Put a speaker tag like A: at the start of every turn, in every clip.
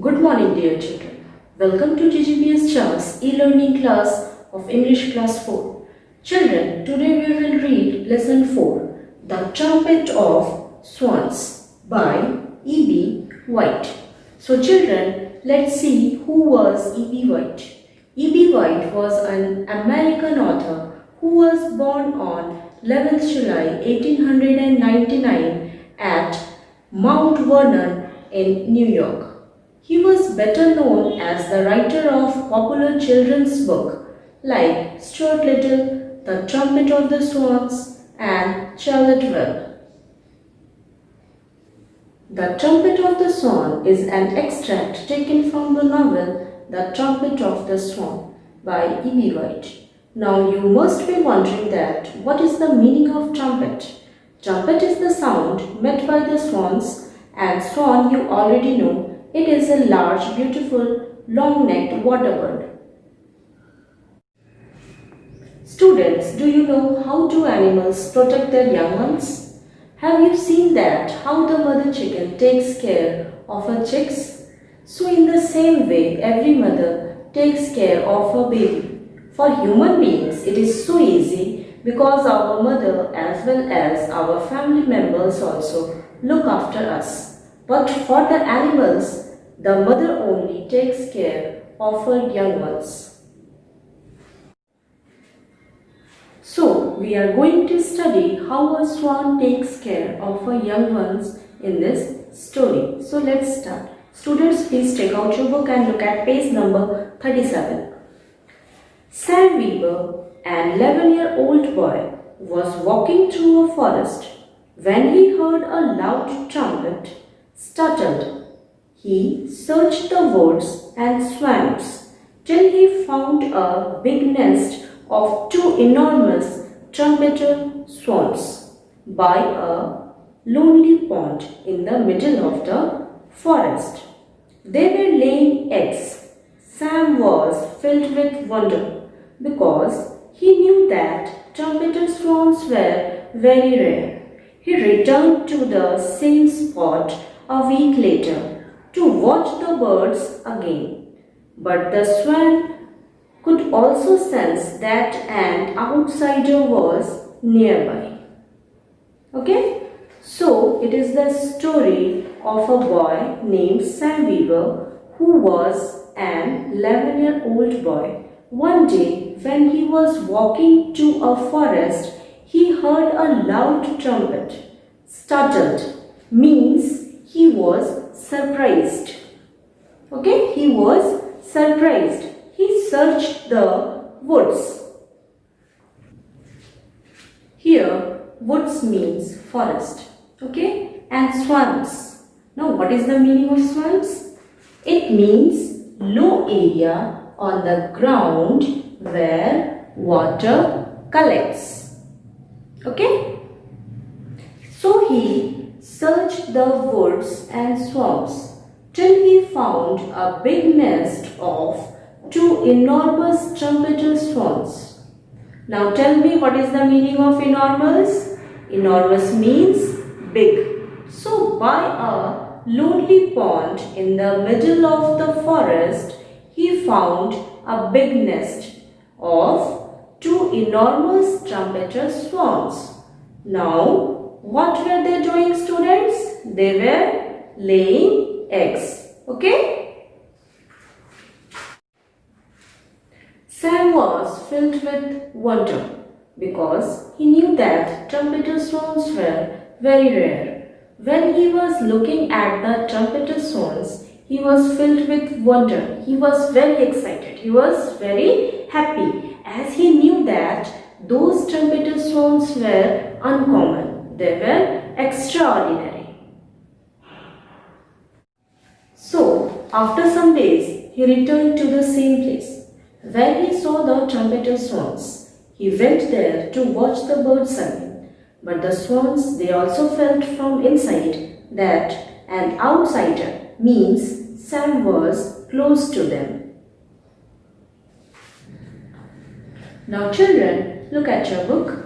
A: Good morning, dear children. Welcome to TGBS Charles e-learning class of English class 4. Children, today we will read lesson 4, The Trumpet of Swans by E.B. White. So children, let's see who was E.B. White. E.B. White was an American author who was born on 11th July 1899 at Mount Vernon in New York. He was better known as the writer of popular children's books like Stuart Little, The Trumpet of the Swans, and Charlotte Webb. The Trumpet of the Swan is an extract taken from the novel The Trumpet of the Swan by E.B. White. Now you must be wondering that what is the meaning of trumpet? Trumpet is the sound made by the swans, and swan you already know. It is a large, beautiful, long-necked water bird. Students, do you know how do animals protect their young ones? Have you seen that how the mother chicken takes care of her chicks? So in the same way, every mother takes care of her baby. For human beings, it is so easy because our mother as well as our family members also look after us. But for the animals, the mother only takes care of her young ones. So, we are going to study how a swan takes care of her young ones in this story. So, let's start. Students, please take out your book and look at page number 37. Sam Weaver, an 11-year-old boy, was walking through a forest when he heard a loud trumpet. Startled, he searched the woods and swamps till he found a big nest of two enormous trumpeter swans by a lonely pond in the middle of the forest. They were laying eggs. Sam was filled with wonder because he knew that trumpeter swans were very rare. He returned to the same spot a week later to watch the birds again. But the swan could also sense that an outsider was nearby. Okay? So, it is the story of a boy named Sam Weaver who was an 11-year-old boy. One day, when he was walking to a forest, he heard a loud trumpet. Startled means he was surprised. Okay, he was surprised. He searched the woods. Here, woods means forest. Okay, and swamps. Now, what is the meaning of swamps? It means low area on the ground where water collects. Okay, so he searched the woods and swamps till he found a big nest of two enormous trumpeter swans. Now tell me, what is the meaning of enormous? Enormous means big. So by a lonely pond in the middle of the forest, he found a big nest of two enormous trumpeter swans. Now, what were they doing, students? They were laying eggs. Okay? Sam was filled with wonder because he knew that trumpeter swans were very rare. When he was looking at the trumpeter swans, he was filled with wonder. He was very excited. He was very happy as he knew that those trumpeter swans were uncommon. They were extraordinary. So, after some days, he returned to the same place where he saw the trumpeter swans. He went there to watch the birds again. But the swans, they also felt from inside that an outsider means Sam was close to them. Now children, look at your book.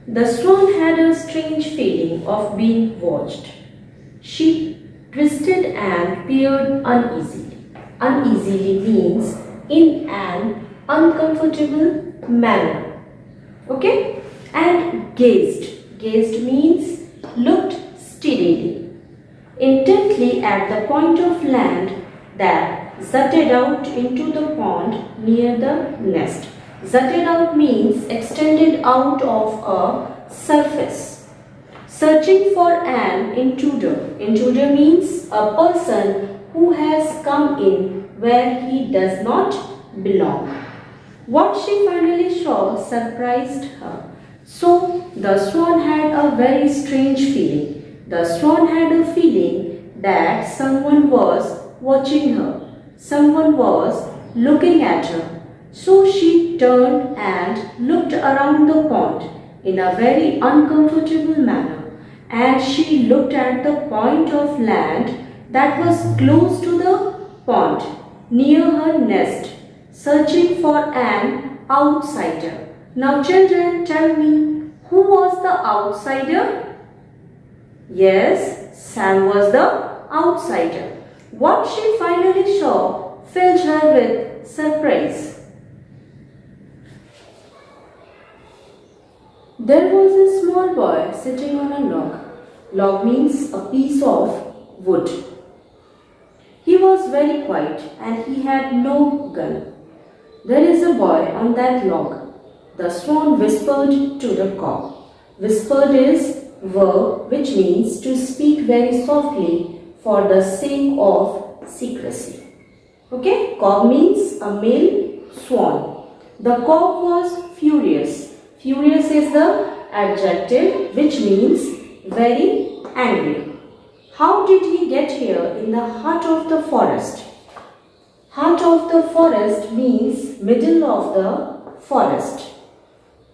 A: The swan had a strange feeling of being watched. She twisted and peered uneasily. Uneasily means in an uncomfortable manner. Okay? And gazed. Gazed means looked steadily, intently at the point of land that jutted out into the pond near the nest. Jutted out means extended out of a surface. Searching for an intruder. Intruder means a person who has come in where he does not belong. What she finally saw surprised her. So the swan had a very strange feeling. The swan had a feeling that someone was watching her. Someone was looking at her. So she turned and looked around the pond in a very uncomfortable manner. And she looked at the point of land that was close to the pond near her nest, searching for an outsider. Now children, tell me, who was the outsider? Yes, Sam was the outsider. What she finally saw filled her with surprise. There was a small boy sitting on a log. Log means a piece of wood. He was very quiet and he had no gun. There is a boy on that log. The swan whispered to the cock. Whispered is verb which means to speak very softly for the sake of secrecy. Okay, cock means a male swan. The cock was furious. Furious is the adjective which means very angry. How did he get here in the heart of the forest? Heart of the forest means middle of the forest.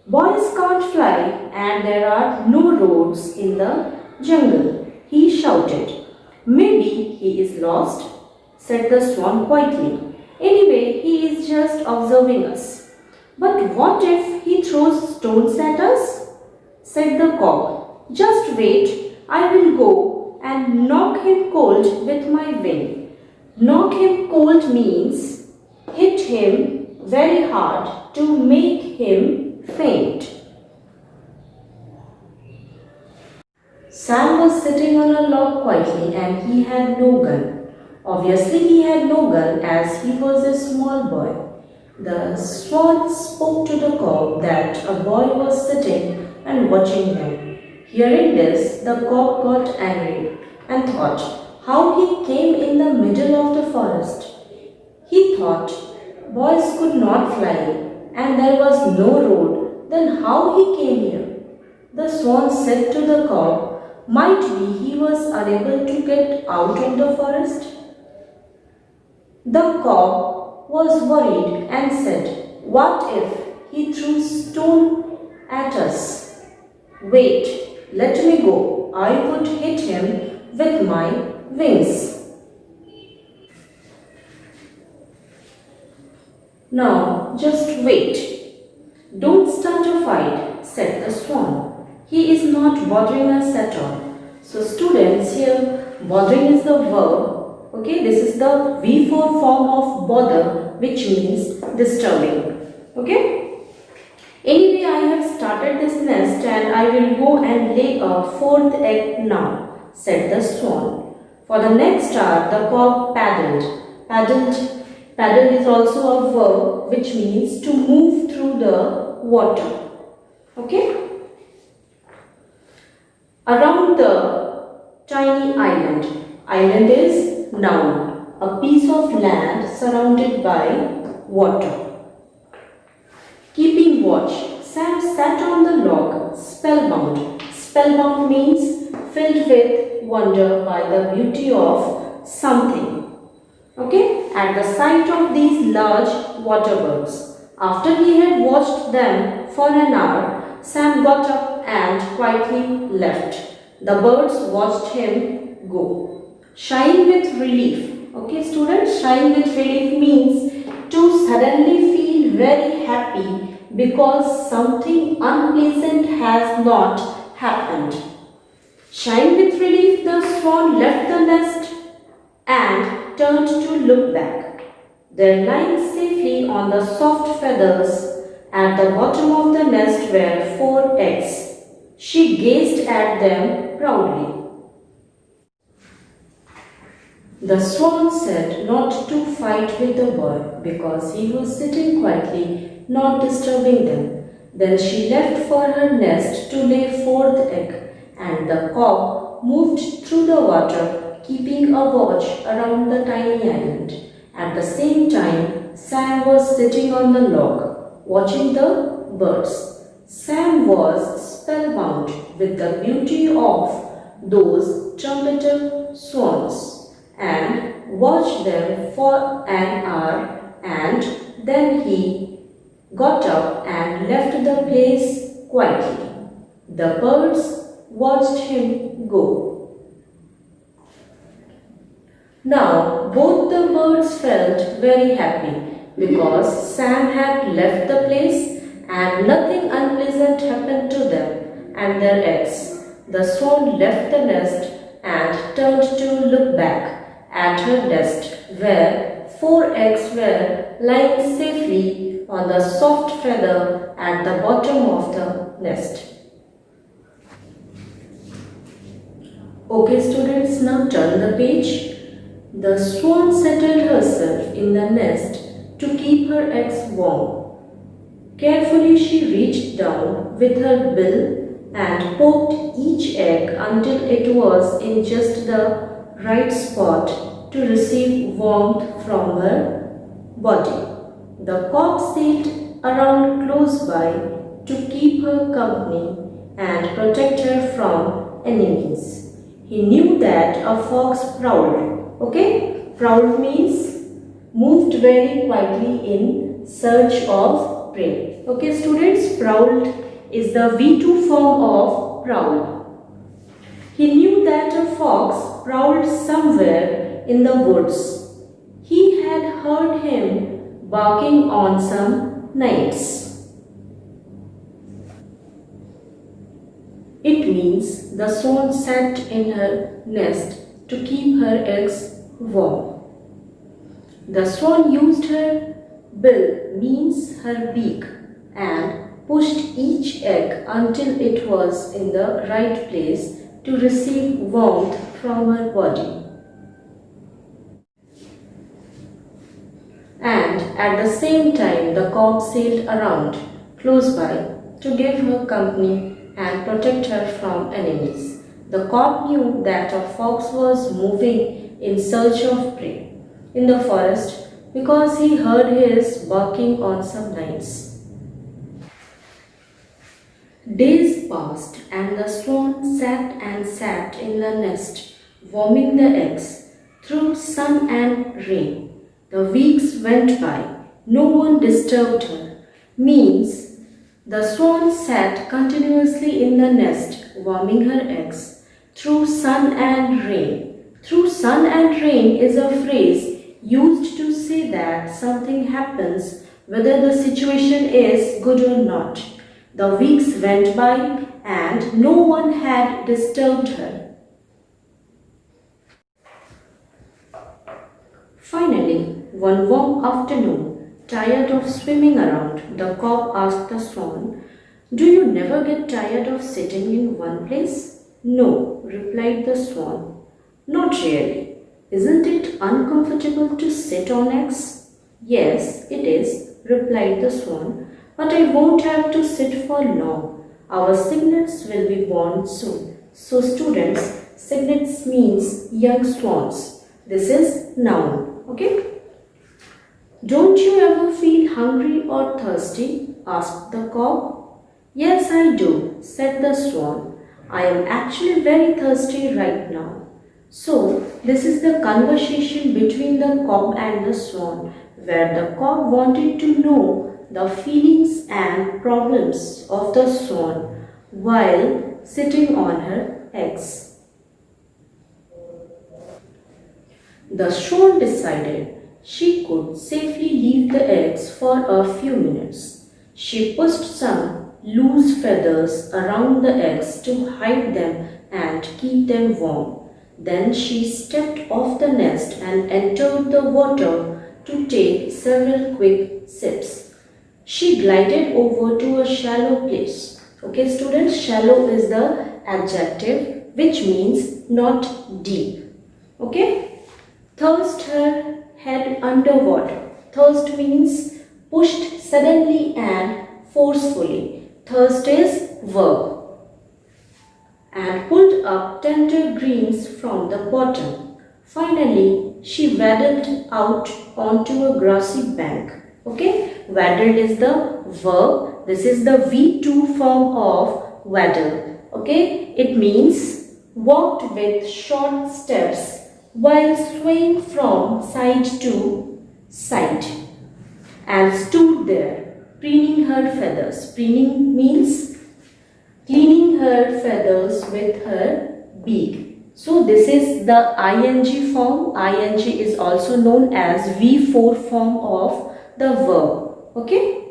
A: Boys can't fly and there are no roads in the jungle, he shouted. Maybe he is lost, said the swan quietly. Anyway, he is just observing us. But what if he throws stones at us? Said the cock. Just wait, I will go and knock him cold with my wing. Knock him cold means hit him very hard to make him faint. Sam was sitting on a log quietly and he had no gun. Obviously he had no gun as he was a small boy. The swan spoke to the cock that a boy was sitting and watching him. Hearing this, the cock got angry and thought how he came in the middle of the forest. He thought boys could not fly and there was no road, then how he came here? The swan said to the cock, might be he was unable to get out of the forest? The cock was worried and said, what if he threw stone at us? Wait, let me go. I would hit him with my wings. Now, just wait. Don't start a fight, said the swan. He is not bothering us at all. So students, here bothering is the verb. Okay, this is the V4 form of bother, which means disturbing. Okay. Anyway, I have started this nest and I will go and lay a fourth egg now, said the swan. For the next hour, the cock paddled. Paddled is also a verb which means to move through the water. Okay. Around the tiny island. Island is noun, a piece of land surrounded by water. Keeping watch, Sam sat on the log, spellbound. Spellbound means filled with wonder by the beauty of something. Okay, at the sight of these large water birds. After he had watched them for an hour, Sam got up and quietly left. The birds watched him go. Shine with relief. Okay, students, shine with relief means to suddenly feel very happy because something unpleasant has not happened. Shine with relief, the swan left the nest and turned to look back. There, lying safely on the soft feathers at the bottom of the nest were 4 eggs. She gazed at them proudly. The swan said not to fight with the boy because he was sitting quietly, not disturbing them. Then she left for her nest to lay 4th egg, and the cock moved through the water, keeping a watch around the tiny island. At the same time, Sam was sitting on the log, watching the birds. Sam was spellbound with the beauty of those trumpeter swans and watched them for an hour, and then he got up and left the place quietly. The birds watched him go. Now both the birds felt very happy because Sam had left the place and nothing unpleasant happened to them and their eggs. The swan left the nest and turned to look back at her nest where 4 eggs were lying safely on the soft feather at the bottom of the nest. Okay students, now turn the page. The swan settled herself in the nest to keep her eggs warm. Carefully she reached down with her bill and poked each egg until it was in just the right spot to receive warmth from her body. The cock sailed around close by to keep her company and protect her from enemies. He knew that a fox prowled. Okay? Prowled means moved very quietly in search of prey. Okay students, prowled is the V2 form of prowl. He knew that a fox prowled somewhere in the woods. He had heard him barking on some nights. It means the swan sat in her nest to keep her eggs warm. The swan used her bill, means her beak, and pushed each egg until it was in the right place to receive warmth from her body. And at the same time, the cock sailed around close by to give her company and protect her from enemies. The cock knew that a fox was moving in search of prey in the forest because he heard his barking on some nights. Days passed and the swan sat in the nest, warming the eggs through sun and rain. The weeks went by. No one disturbed her. Means the swan sat continuously in the nest, warming her eggs through sun and rain. Through sun and rain is a phrase used to say that something happens whether the situation is good or not. The weeks went by and no one had disturbed her. Finally, one warm afternoon, tired of swimming around, the cock asked the swan, "Do you never get tired of sitting in one place?" "No," replied the swan. "Not really. Isn't it uncomfortable to sit on eggs?" "Yes, it is," replied the swan, "but I won't have to sit for long. Our cygnets will be born soon." So students, cygnets means young swans. This is noun. Okay? "Don't you ever feel hungry or thirsty?" asked the cock. "Yes, I do," said the swan. "I am actually very thirsty right now." So, this is the conversation between the cock and the swan, where the cock wanted to know the feelings and problems of the swan while sitting on her eggs. The swan decided she could safely leave the eggs for a few minutes. She pushed some loose feathers around the eggs to hide them and keep them warm. Then she stepped off the nest and entered the water to take several quick sips. She glided over to a shallow place. Okay, students, shallow is the adjective which means not deep. Okay, thrust her head underwater. Thrust means pushed suddenly and forcefully. Thrust is verb. And pulled up tender greens from the bottom. Finally, she waddled out onto a grassy bank. Okay, waddled is the verb. This is the V2 form of waddle. Okay, it means walked with short steps while swaying from side to side and stood there preening her feathers. Preening means cleaning her feathers with her beak. So this is the ing form. Ing is also known as V4 form of the verb. Okay.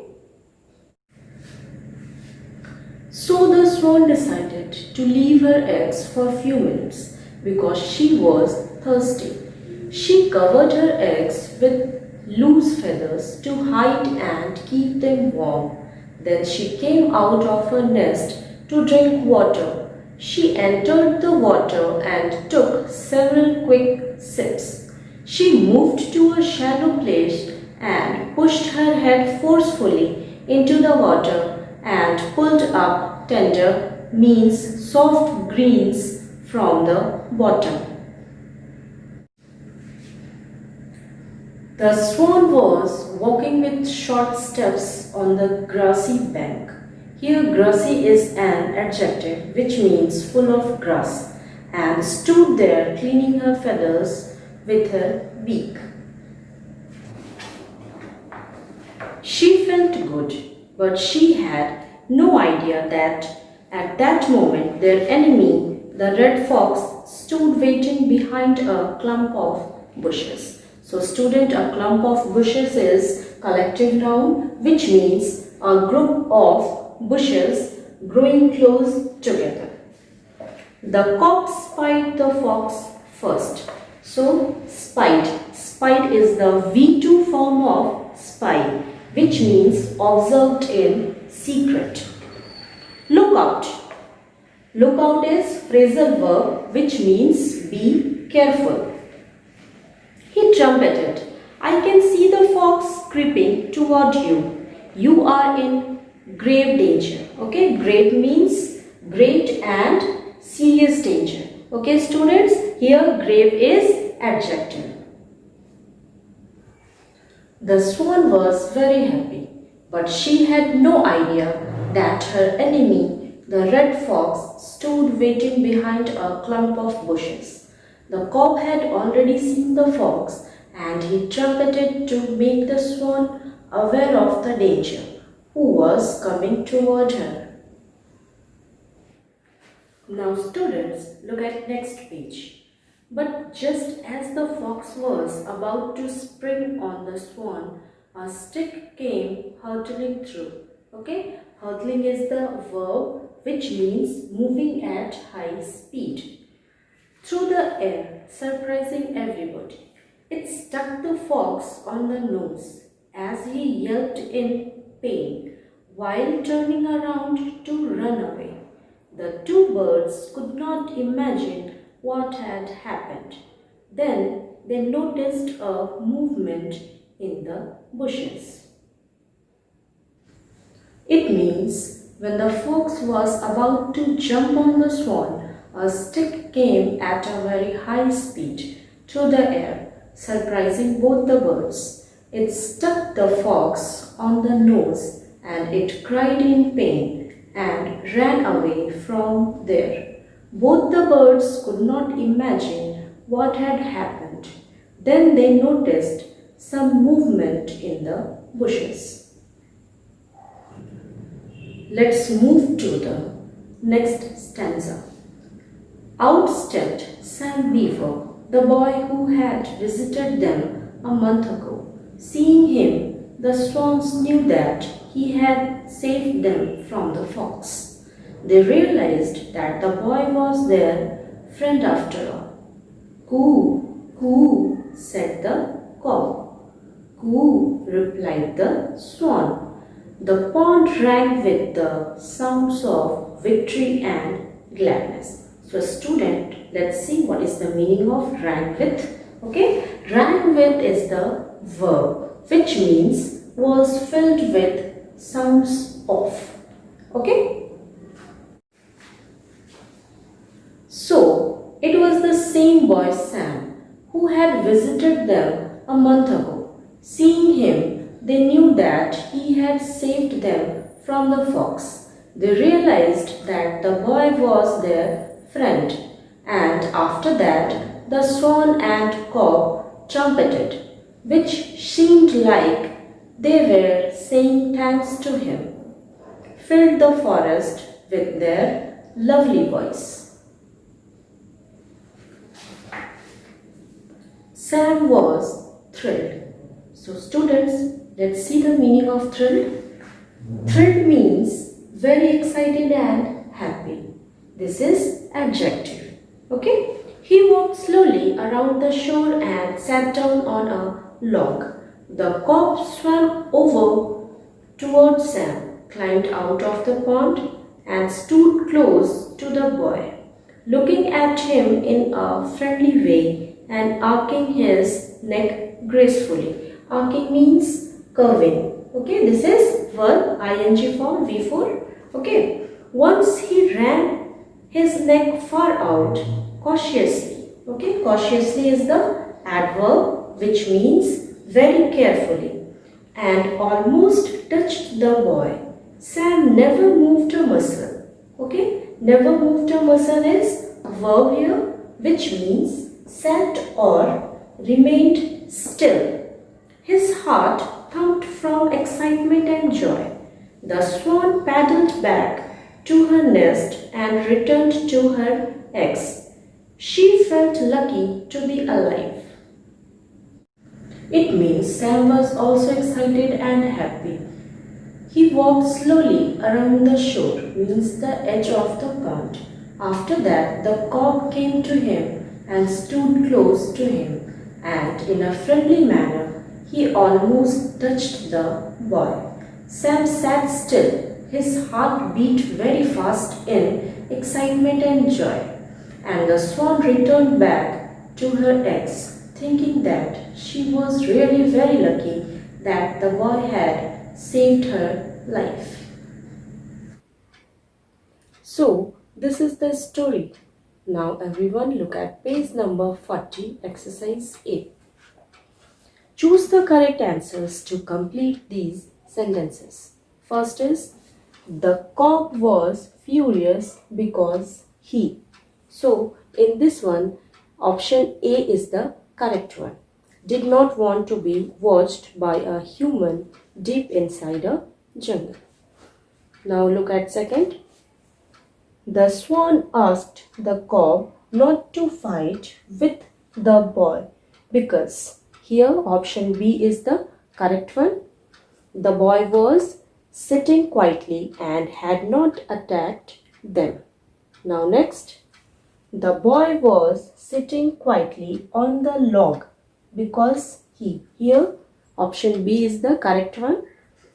A: So the swan decided to leave her eggs for a few minutes because she was thirsty. She covered her eggs with loose feathers to hide and keep them warm. Then she came out of her nest to drink water. She entered the water and took several quick sips. She moved to a shallow place and pushed her head forcefully into the water and pulled up tender means soft greens from the bottom. The swan was walking with short steps on the grassy bank. Here grassy is an adjective which means full of grass and stood there cleaning her feathers with her beak. She felt good, but she had no idea that at that moment their enemy, the red fox, stood waiting behind a clump of bushes. So student, a clump of bushes is collective noun which means a group of bushes growing close together. The cock spied the fox first. So spied. Spied is the V2 form of spy which means observed in secret. Look out. Look out is phrasal verb which means be careful. He trumpeted. I can see the fox creeping toward you. You are in grave danger. Okay, grave means great and serious danger. Okay, students, here grave is adjective. The swan was very happy, but she had no idea that her enemy, the red fox, stood waiting behind a clump of bushes. The cock had already seen the fox and he trumpeted to make the swan aware of the danger who was coming toward her. Now students, look at next page. But just as the fox was about to spring on the swan, a stick came hurtling through. Okay, hurtling is the verb which means moving at high speed through the air, surprising everybody. It struck the fox on the nose as he yelped in pain while turning around to run away. The two birds could not imagine what had happened. Then they noticed a movement in the bushes. It means when the fox was about to jump on the swan, a stick came at a very high speed through the air, surprising both the birds. It struck the fox on the nose and it cried in pain and ran away from there. Both the birds could not imagine what had happened. Then they noticed some movement in the bushes. Let's move to the next stanza. Out stepped Sam Beaver, the boy who had visited them a month ago. Seeing him, the swans knew that he had saved them from the fox. They realized that the boy was their friend after all. Coo, coo, said the cock. Coo, replied the swan. The pond rang with the sounds of victory and gladness. So student, let's see what is the meaning of rang with. Okay, rang with is the verb which means was filled with sounds of. Okay. So, it was the same boy Sam who had visited them a month ago. Seeing him, they knew that he had saved them from the fox. They realized that the boy was their friend, and after that, the swan and cock trumpeted, which seemed like they were saying thanks to him, filled the forest with their lovely voice. Sam was thrilled. So students, let's see the meaning of thrilled. Thrilled means very excited and happy. This is adjective. Okay? He walked slowly around the shore and sat down on a log. The cock swam over towards Sam, climbed out of the pond and stood close to the boy, looking at him in a friendly way and arcing his neck gracefully. Arcing means curving. Okay, this is verb ing form V4. Okay, once he ran his neck far out cautiously. Okay, cautiously is the adverb which means very carefully, and almost touched the boy. Sam never moved a muscle. Okay, never moved a muscle is a verb here which means sat or remained still. His heart thumped from excitement and joy. The swan paddled back to her nest and returned to her eggs. She felt lucky to be alive. It means Sam was also excited and happy. He walked slowly around the shore, means the edge of the pond. After that, the cock came to him and stood close to him, and in a friendly manner he almost touched the boy. Sam sat still, his heart beat very fast in excitement and joy, and the swan returned back to her eggs, thinking that she was really very lucky that the boy had saved her life. So, this is the story. Now everyone look at page number 40, exercise A. Choose the correct answers to complete these sentences. First is, the cock was furious because he. So in this one, option A is the correct one. Did not want to be watched by a human deep inside a jungle. Now look at second. The swan asked the cock not to fight with the boy because here option B is the correct one. The boy was sitting quietly and had not attacked them. Now next, the boy was sitting quietly on the log because he, here option B is the correct one,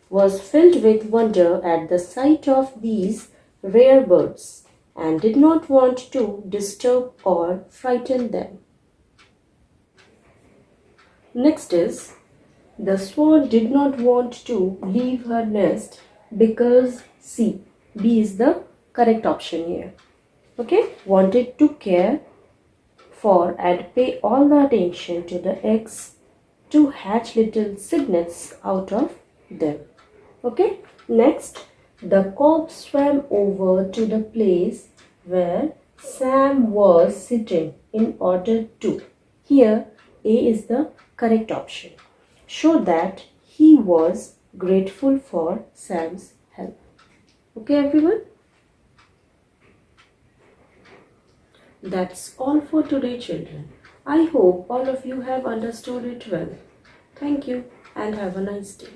A: was filled with wonder at the sight of these rare birds and did not want to disturb or frighten them. Next is, the swan did not want to leave her nest because C, B is the correct option here. Okay, wanted to care for and pay all the attention to the eggs to hatch little cygnets out of them. Okay, next, the cock swam over to the place where Sam was sitting in order to. Here, A is the correct option. Show that he was grateful for Sam's help. Okay, everyone? That's all for today, children. I hope all of you have understood it well. Thank you and have a nice day.